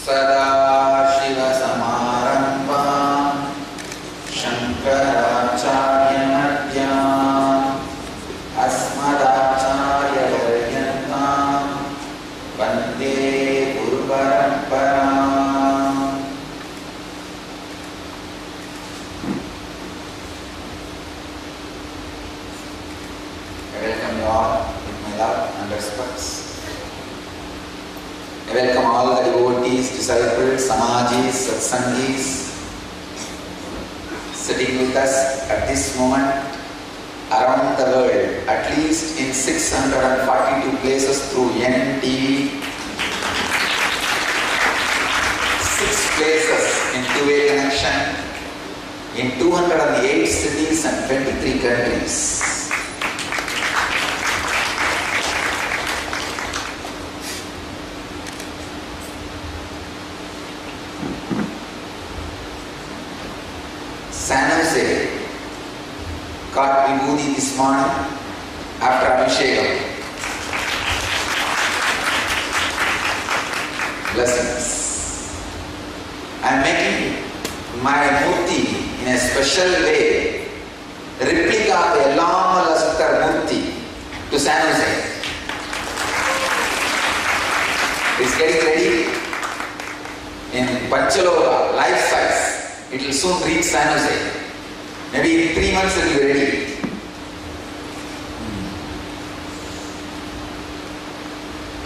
सदाशिवसमारम्भां शङ्कराचार्यमध्यमाम् अस्मदाचार्यपर्यन्तां वन्दे गुरुपरम्पराम्. I welcome you all with my love and respects. I welcome all the devotees, disciples, samajis, satsangis sitting with us at this moment around the world, at least in 642 places through NTV, 6 places in two-way connection, in 208 cities and 23 countries. San Jose got Vibhuti this morning after Abhishekam. Blessings. I am making my Murti in a special way, replica of the Yellama Lasukar Murti to San Jose. It's getting ready in Panchaloka, life size. It will soon reach San Jose. Maybe in 3 months it will be ready.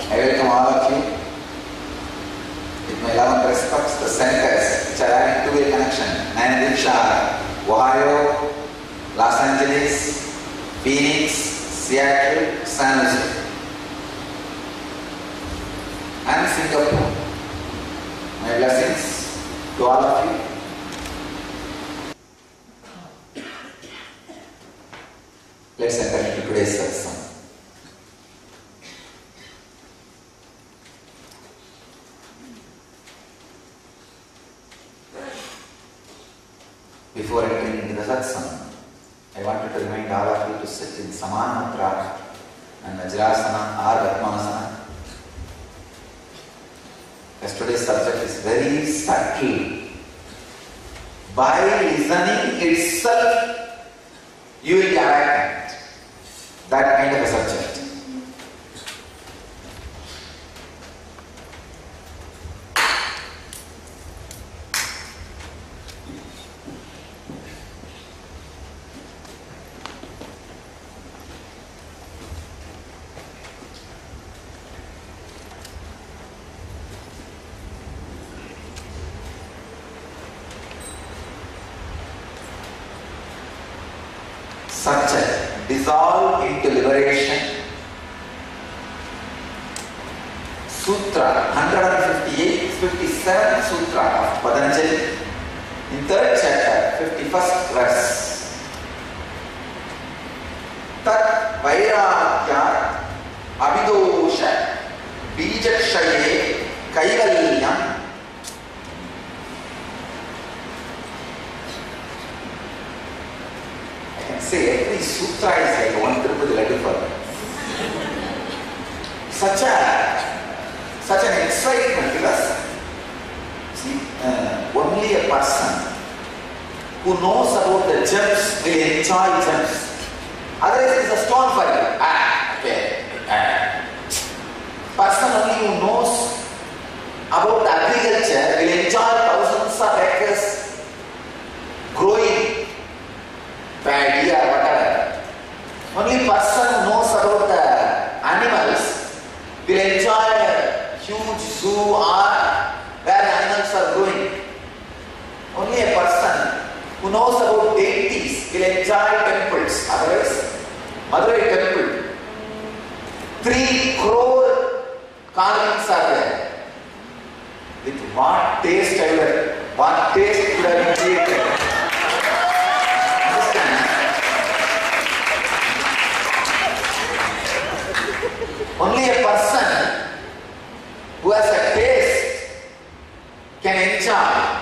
I welcome all of you with my love and respects. The centers which are having two-way connection: Nandishar, Ohio, Los Angeles, Phoenix, Seattle, San Jose, and Singapore. My blessings to all of you. Let's enter into today's satsang. Before entering into the satsang, I wanted to remind all of you to sit in Samana Mudra and Vajrasana or Padmasana. As today's subject is very subtle. By listening itself, you will be awakened. That kind of a subject. Satya, dissolve into liberation. Sutra 158-57 Sutra of Patanjali, in 3rd chapter, 51st verse. Tat vairagyat abhidosha bijakshaye kaivalyam. Say every sutra is like one Tirupati Laddu for me. Such an excitement, because see, only a person who knows about the gems will enjoy gems. Otherwise it is a stone for you. Person only who knows about agriculture will enjoy thousands of acres growing paddy or whatever. Only person who knows about the animals will enjoy a huge zoo or where the animals are growing. Only a person who knows about deities will enjoy temples. Otherwise, Madurai temple, 3 crore carvings are there. With what taste what taste would have been created. Only a person who has a taste can enjoy.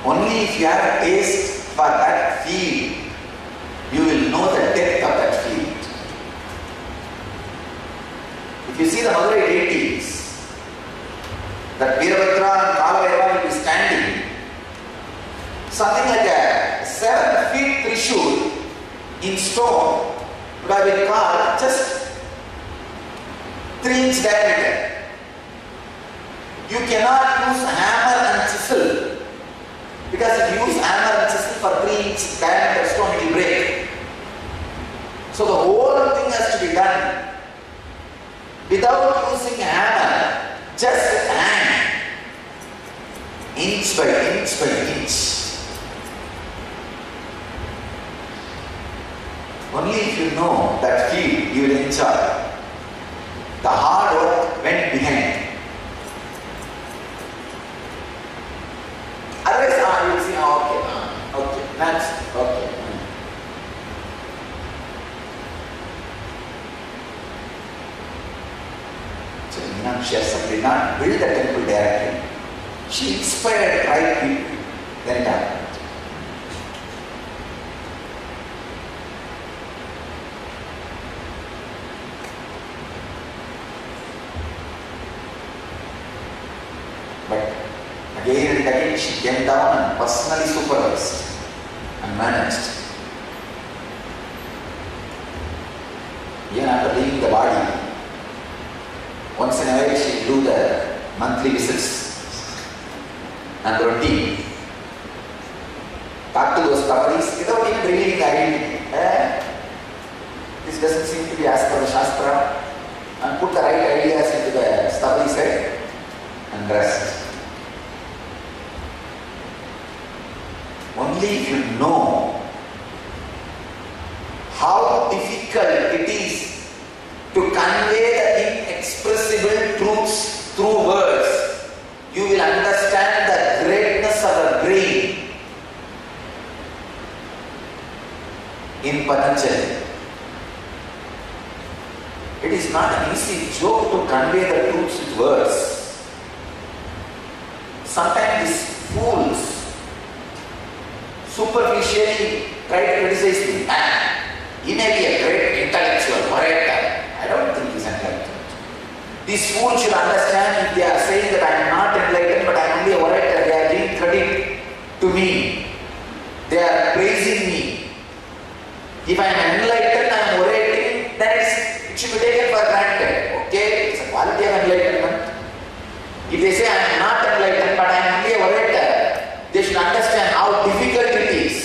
Only if you have a taste for that field, you will know the depth of that field. If you see the Madurai deities, that Veerabhadra and Kalavairava will be standing, something like a 7 feet Trishul in stone would have been carved just 3-inch diameter. You cannot use hammer and chisel, because if you use hammer and chisel for 3-inch diameter stone, it will break. So the whole thing has to be done without using hammer, just with hand, inch by inch by inch. Only if you know that field, you will enjoy. The hard work went behind. Otherwise, you will see, okay, that's okay. So Meenakshi did not build the temple directly. She inspired right people, then it happened. But again and again she came down and personally supervised and managed. Even after leaving the body, once in a while she do the monthly visits and routine. Talk to those Taparis without even revealing the identity. This doesn't seem to be as per the Shastra, and put the right ideas into the Taparis head and rest. Only if you know how difficult it is to convey the inexpressible truths through words, you will understand the greatness of the brain in Patanjali. It is not an easy joke to convey the truths with words. Sometimes these fools superficially try to criticize me. He may be a great intellectual orator. I don't think he's enlightened. These fools should understand, if they are saying that I am not enlightened but I am only a orator, they are giving credit to me. They are praising me. If I am enlightened, I am orating, then it should be taken for granted. Okay, it's a quality of enlightenment. If they say I am not enlightened but I am only a orator, they should understand how difficult it is.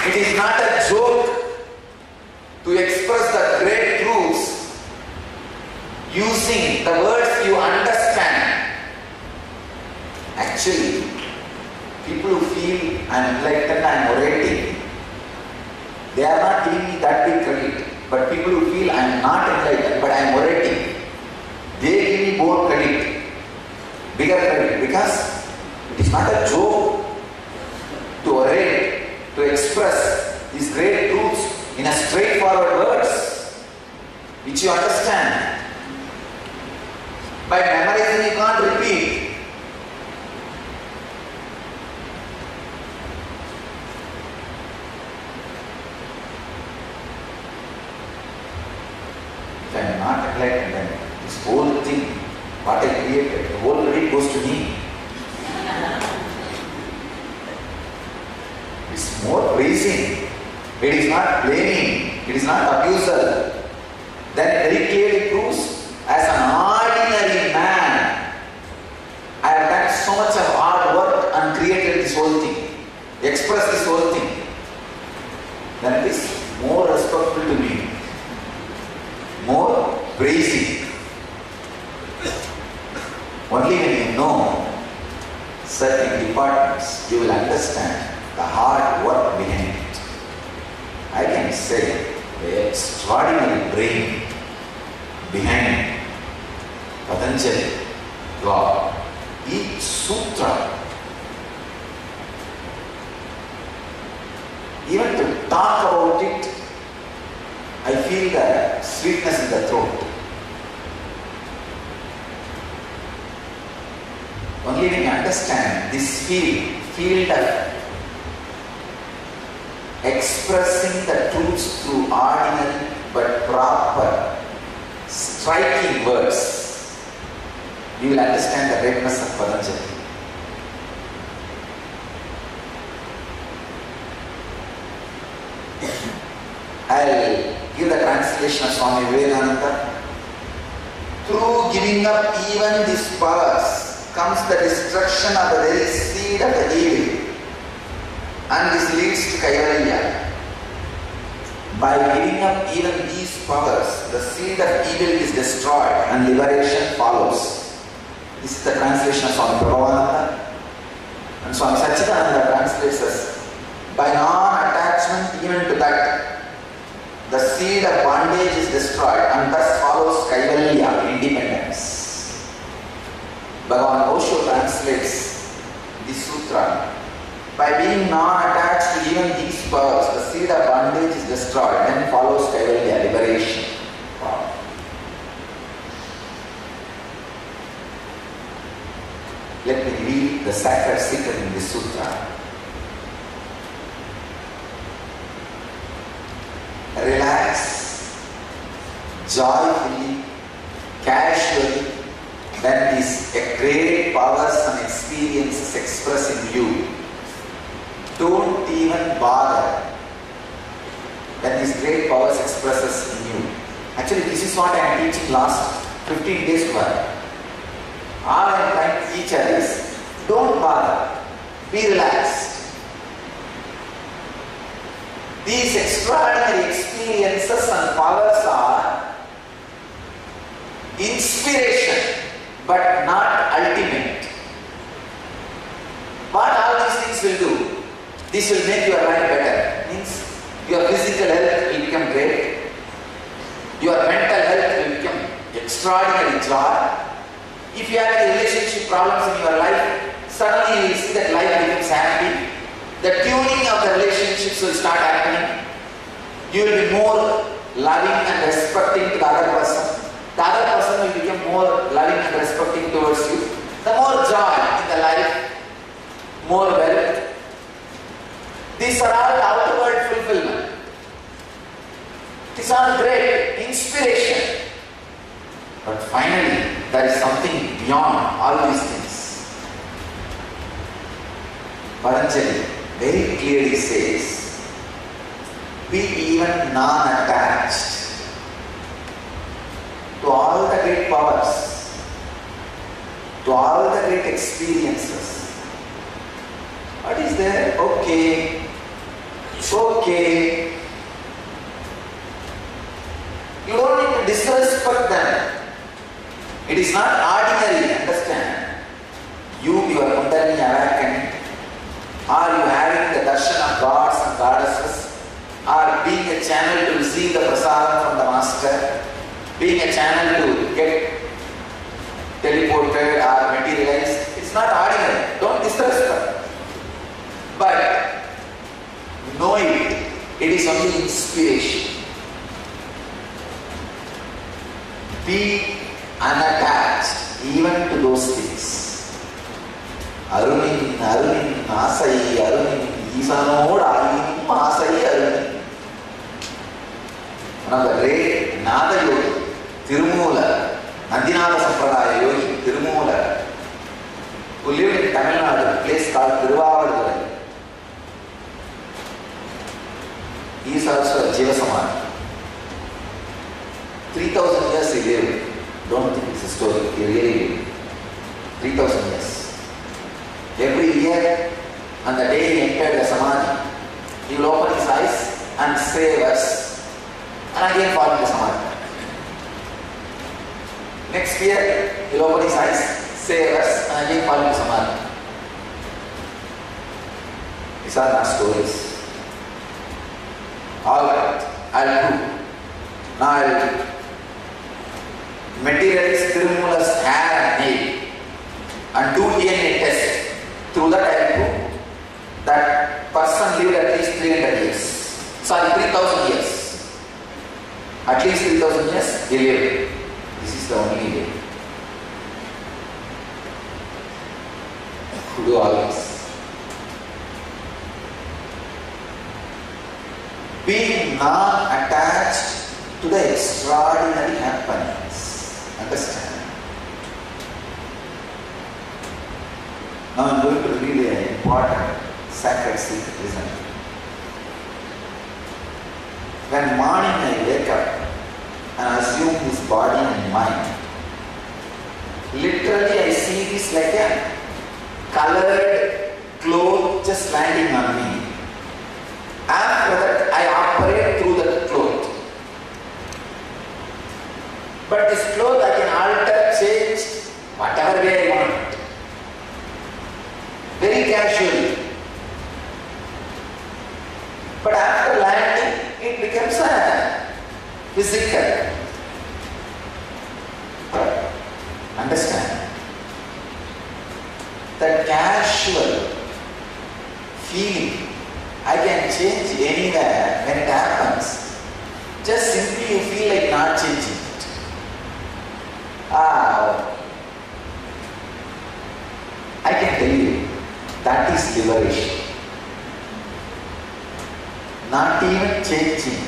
It is not a joke to express the great truths using the words you understand. Actually, people who feel I am enlightened, I am orating, they are not giving me that big credit. But people who feel I am not enlightened but I am orating, they give me more credit, bigger credit, because it is not a joke to orate, to express these great truths in a straightforward words which you understand. By memorizing you can't repeat. If I am not enlightened, then this whole thing, what I created, the whole credit goes to me. It's more praising. It is not blaming. It is not abusal. Then very clearly proves, as an ordinary man, I have done so much of hard work and created this whole thing, expressed this whole thing. Then it is more respectful to me, more praising. Only when you know certain departments, you will understand the hard work behind it. I can say the extraordinary brain behind Patanjali law. Each sutra, even to talk about it, I feel the sweetness in the throat. Only when you understand this field of expressing the truths through ordinary but proper, striking words, you will understand the greatness of Patanjali. I'll give the translation of Swami Vivekananda. Through giving up even these powers comes the destruction of the very seed of the evil, and this leads to Kaivalya. By giving up even these powers, the seed of evil is destroyed and liberation follows. This is the translation of Swami Prabhupada. And Swami Satchidananda translates as, by non-attachment even to that, the seed of bondage is destroyed and thus follows Kaivalya, independence. Bhagavan Osho translates this sutra. By being non-attached to even these powers, the seed of bondage is destroyed, then follows Kaivalya, liberation. Wow. Let me read the sacred secret in this sutra. Relax, joyfully, casually, when these great powers and experiences express in you. Don't even bother when these great powers expresses in you. Actually, this is what I am teaching last 15 days to her. All I am trying to teach her is, don't bother, be relaxed. These extraordinary experiences and powers are inspiration, but not ultimate. What all these things will do? This will make your life better. Means your physical health will become great. Your mental health will become extraordinary joy. If you have any relationship problems in your life, suddenly you will see that life becomes happy. The tuning of the relationships will start happening. You will be more loving and respecting to the other person. The other person will become more loving and respecting towards you. The more joy in the life, more wealth. These are all outward fulfillment. These are great inspiration. But finally, there is something beyond all these things. Patanjali very clearly says, be even non-attached to all the great powers, to all the great experiences. What is there? Okay. It's okay. You don't need to disrespect them. It is not ordinary, understand. You, your Kundalini awakening, are you having the darshan of gods and goddesses, or being a channel to receive the prasadam from the master, being a channel to get teleported or materialized. It's not ordinary. Don't disrespect. But know it. It is only inspiration. Be unattached even to those things. Arunin, Asai, Arunin, Isanod, Arunin, Asai, Arunin. One of the great Nada Yogi, Tirumula, Nandinada Sampradaya Yogi, Tirumula, who lived in Tamil Nadu, a place called Tiruvavadurai. He is also a Jiva Samadhi. 3,000 years he lived. Don't think it's a story. He really lived. 3,000 years. Every year, on the day he entered the Samadhi, he will open his eyes and say a verse, and again fall into Samadhi. Next year, he will open his eyes, say a verse, and again fall into Samadhi. These are not stories. Alright, I'll do. Now I'll materialize Tirumula's hair and nail and do DNA test. Through that I will prove that person lived at least 300 years. Sorry, 3,000 years. At least 3,000 years he lived. This is the only way. to do all this. Being non-attached to the extraordinary happenings. Understand? Now I am going to read an important sacred secret. Listen. When morning I wake up and assume this body and mind, literally I see this like a colored cloth just landing on me. After that I operate through the cloth. But this cloth I can alter, change, whatever way I want. Very casually. But after landing, it becomes a physical. Understand? The casual feeling I can change anywhere when it happens. Just simply you feel like not changing it. I can tell you, that is liberation. Not even changing.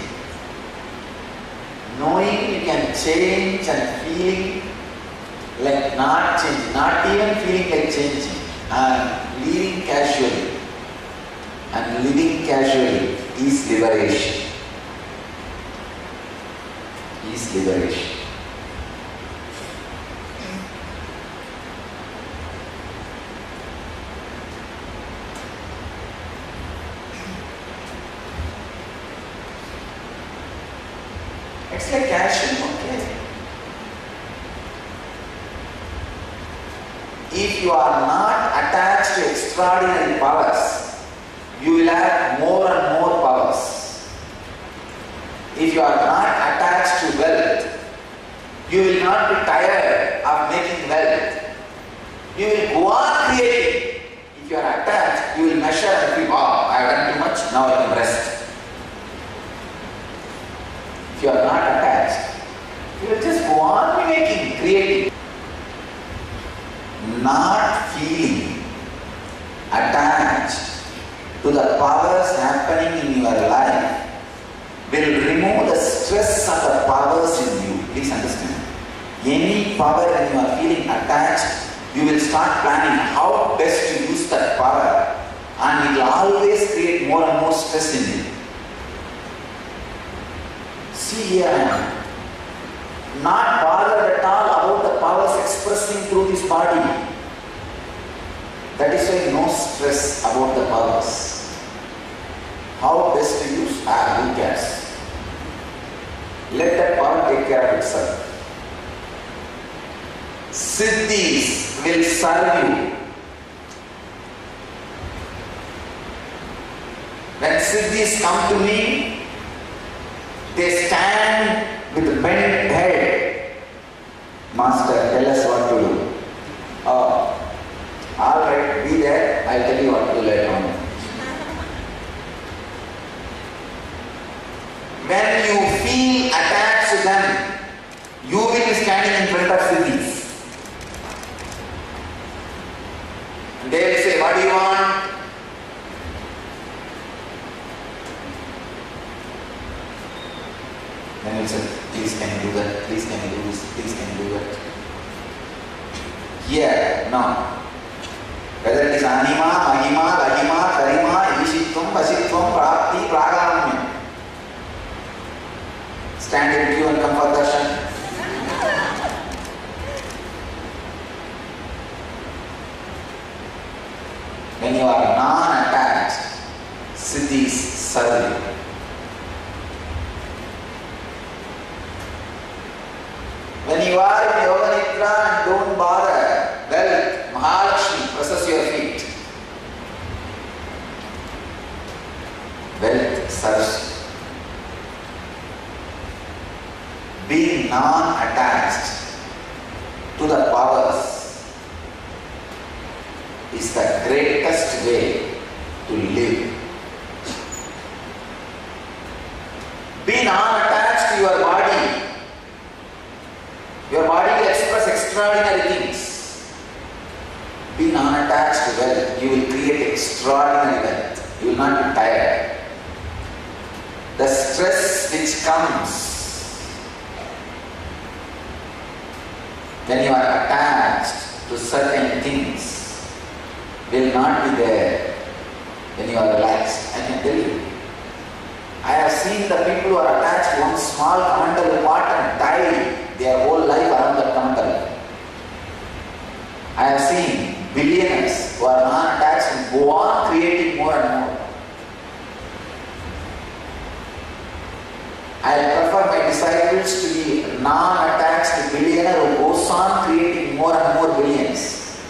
Knowing you can change and feeling like not changing, not even feeling like changing, and living casually. And living casually is liberation. Is liberation. It's like casual, okay. If you are not attached to extraordinary powers, you will have more and more powers. If you are not attached to wealth, you will not be tired of making wealth. You will go on creating. If you are attached, you will measure and feel, wow, I have done too much, now I can rest. If you are not attached, you will just go on making, creating. Not feeling attached to the powers happening in your life will remove the stress of the powers in you. Please understand. Any power when you are feeling attached, you will start planning how best to use that power, and it will always create more and more stress in you. See, here I am, not bothered at all about the powers expressing through this body. That is why no stress about the powers. How best to use? Who cares? Let that power take care of itself. Siddhis will serve you. When Siddhis come to me, they stand with bent head. Master, tell us what to do. Alright, be there, I'll tell you what to do later on. When you feel attached to them, you will be standing in front of Siddhis. And they will say, what do you want? Then you will say, please can you do that, please can you do this, please can you do that. Here, now. Whether it is anima, mahima, lahima, karima, ishitvam, vasitvam, prapti, pragaramya. Stand in queue and come for darshan. When you are non-attached, siddhis serve you. When you are in Yoga Nidra and don't bother, well, Mahalakshmi presses your feet. Wealth serves. Being non-attached to the powers is the greatest way to live. Be non-attached to your body. Your body will express extraordinary things. Be non-attached. attached wealth, you will create extraordinary wealth. You will not be tired. The stress which comes when you are attached to certain things will not be there when you are relaxed. I can tell you. I have seen the people who are attached to one small kamandalu pot and die their whole life around that kamandalu. I have seen billionaires who are non-attached and go on creating more and more. I prefer my disciples to be non-attached billionaire who goes on creating more and more billions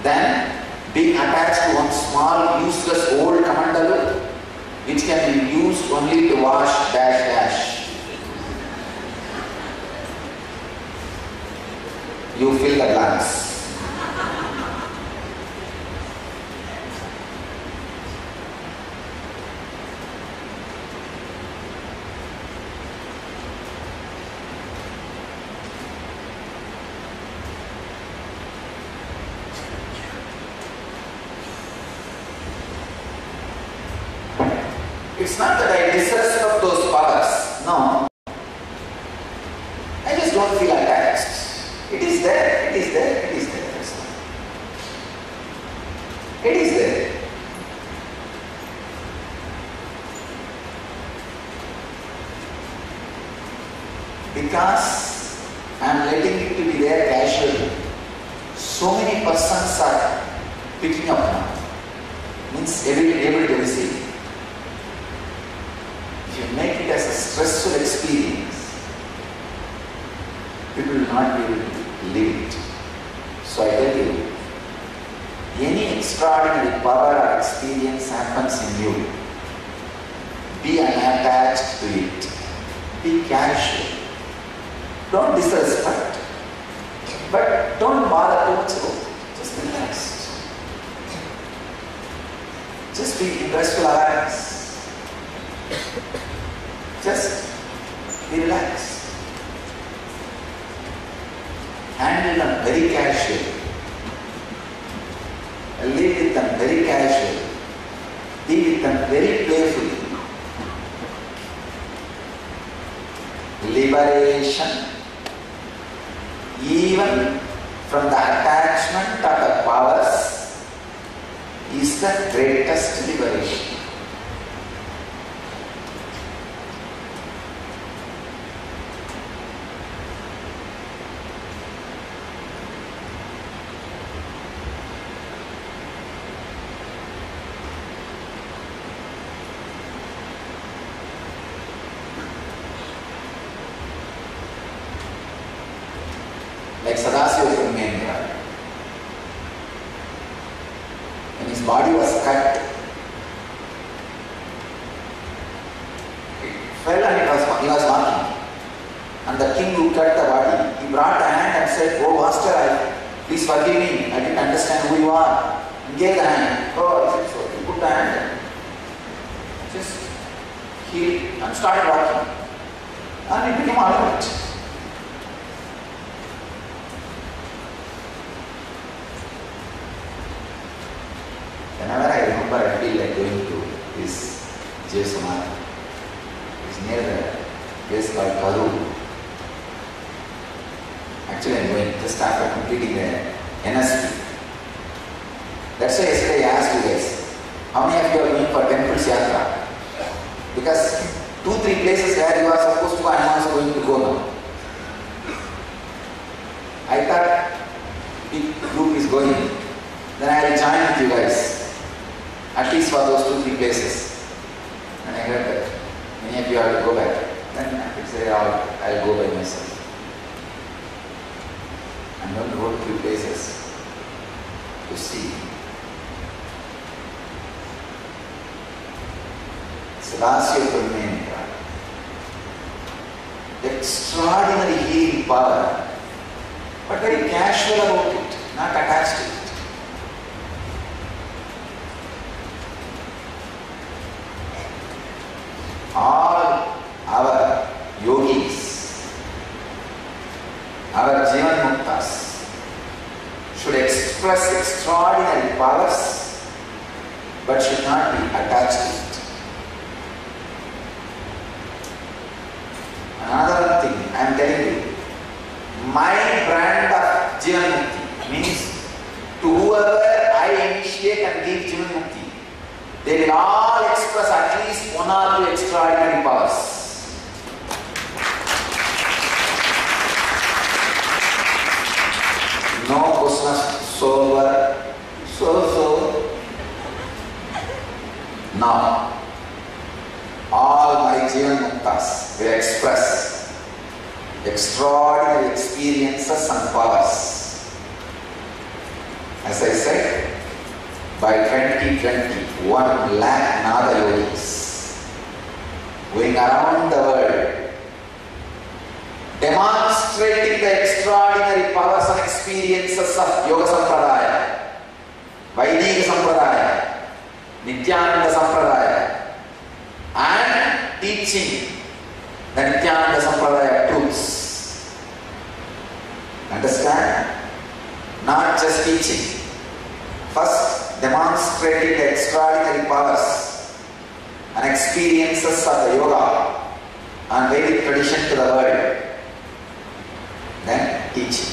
than being attached to one small useless old kamandalu which can be used only to wash dash dash. You fill the blanks. It's not that I disrespect those powers. No. I just don't feel attached. It is there. It is there. It is there. It is there. Because I am letting it to be there casually. So many persons are picking up now. Means able to receive. If you make it as a stressful experience, people will not be able to live it. So I tell you, any extraordinary power or experience happens in you, be unattached to it. Be casual. Don't disrespect. But don't bother too much about it. Just relax. Just be in restful awareness. Just be relaxed. Handle them very casually. Live with them very casually. Be with them very playfully. Liberation, even from the attachment of the powers, is the greatest liberation. Like Sadasiva from Mendra. When his body was cut, it fell and he was walking. And the king who cut the body, he brought a hand and said, "Oh master, please forgive me. I didn't understand who you are." And gave the hand. Oh, he said, so he put the hand. Just healed and started walking. And it became all right. Whenever I remember, I feel like going to this Jay Samadhi. It's near the place called Karur. Actually, I'm going just after completing the NSP. That's why yesterday I asked you guys, how many of you are going for Temples Yatra? Because 2-3 places where you are supposed to go, I am also going to go now. I thought big group is going, then I will join with you guys. At least for those 2-3 places. And I heard that many of you have to go back. Then I could say, I'll go by myself. I'm going to go to 3 places to see. Sadasiva from Mendra. Extraordinary healing power, but very casual about it, not attached to it. All our yogis, our Jivan Muktas should express extraordinary powers but should not be attached to it. Another thing I am telling you, my brand of Jivanmukti means to whoever I initiate and give Jivanmukti, they will all express at least one or two extraordinary powers. No business solver, so. Now, all my Jivanmuktas will express extraordinary experiences and powers. As I said, by 2020, 1 lakh Nada yogis going around the world, demonstrating the extraordinary powers and experiences of Yoga Sampradaya, Vaidika Sampradaya, Nityananda Sampradaya, and teaching the Nityananda Sampradaya truths. Understand? Not just teaching. First, demonstrating the extraordinary powers and experiences of the yoga and Vedic tradition to the world. Then teaching.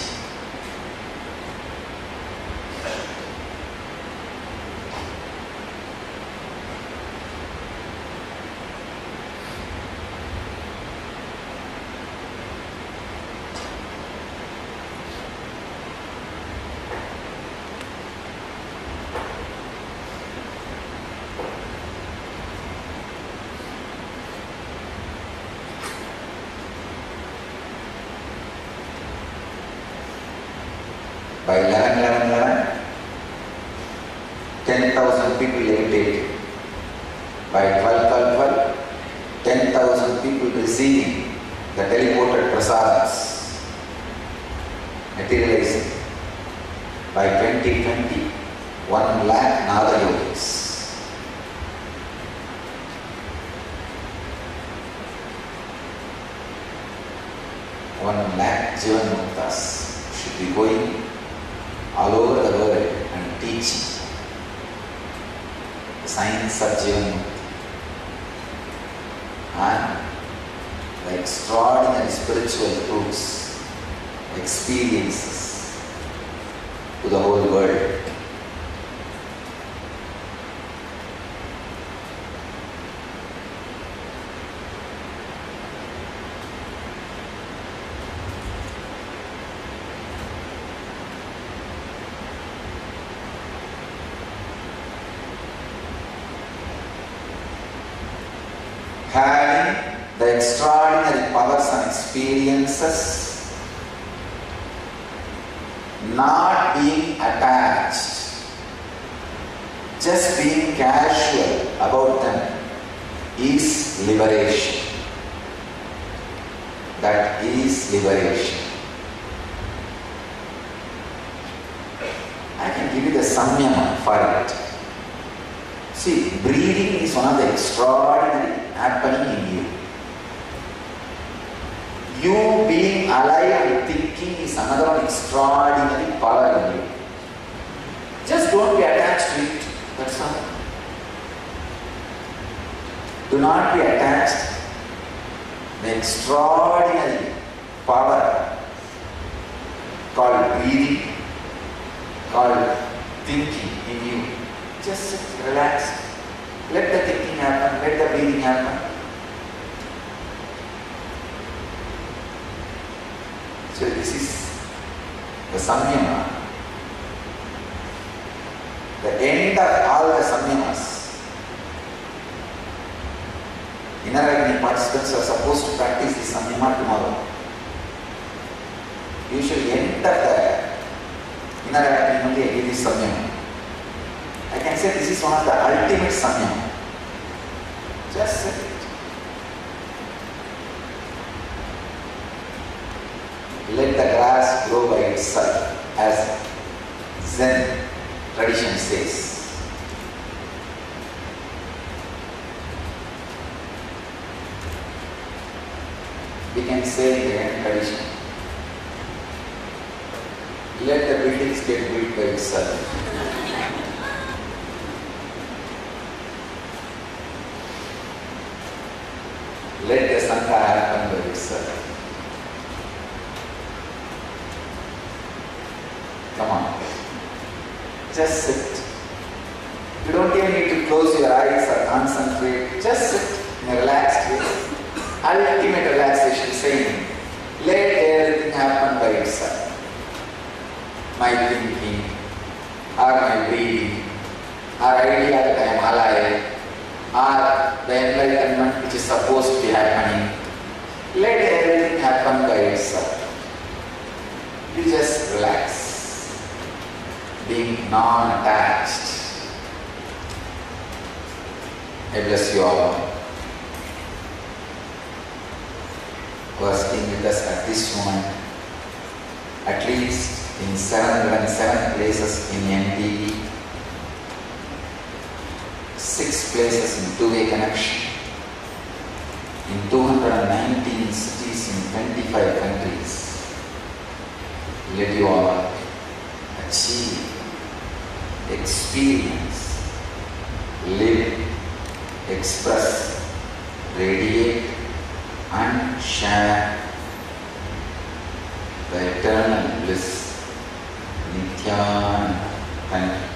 By 11, 10,000 people levitated. By 12, 10,000 people receiving the teleported prasadas, materializing. By 2020, 1 lakh Nada yogis. One lakh Jivanmuktas should be going all over the world and teaching the science of Jivanmukti and the extraordinary spiritual truths, experiences to the whole world. Having the extraordinary powers and experiences, not being attached, just being casual about them is liberation. That is liberation. I can give you the samyama for it. See, breathing is one of the extraordinary happening in you. You being alive and thinking is another one extraordinary power in you. Just don't be attached to it. That's all. Do not be attached. The extraordinary power called breathing, called thinking in you. Just sit, relax. Let the thinking happen, let the breathing happen. So this is the samyama. The end of all the samyamas. Inner Agni participants are supposed to practice the samyama tomorrow. You should end up the Inner Agni only and give this samyama. I can say this is one of the ultimate samyama. Just sit. Let the grass grow by itself, as Zen tradition says. We can say in the Zen tradition, let let the buildings get built by itself. Let the Sangha happen by itself. Come on. Just sit. You don't even need to close your eyes or concentrate. Just sit in a relaxed way. Ultimate relaxation, saying, let everything happen by itself. My thinking, or my breathing, or idea that I am alive, or the enlightenment which is supposed to be happening. Let everything happen by itself. You just relax, being non-attached. I bless you all. Working with us at this moment, at least in 707 places in NDE, 6 places in two-way connection, in 219 cities in 25 countries. Let you all achieve, experience, live, express, radiate, and share the eternal bliss. Nityananda. Thank you.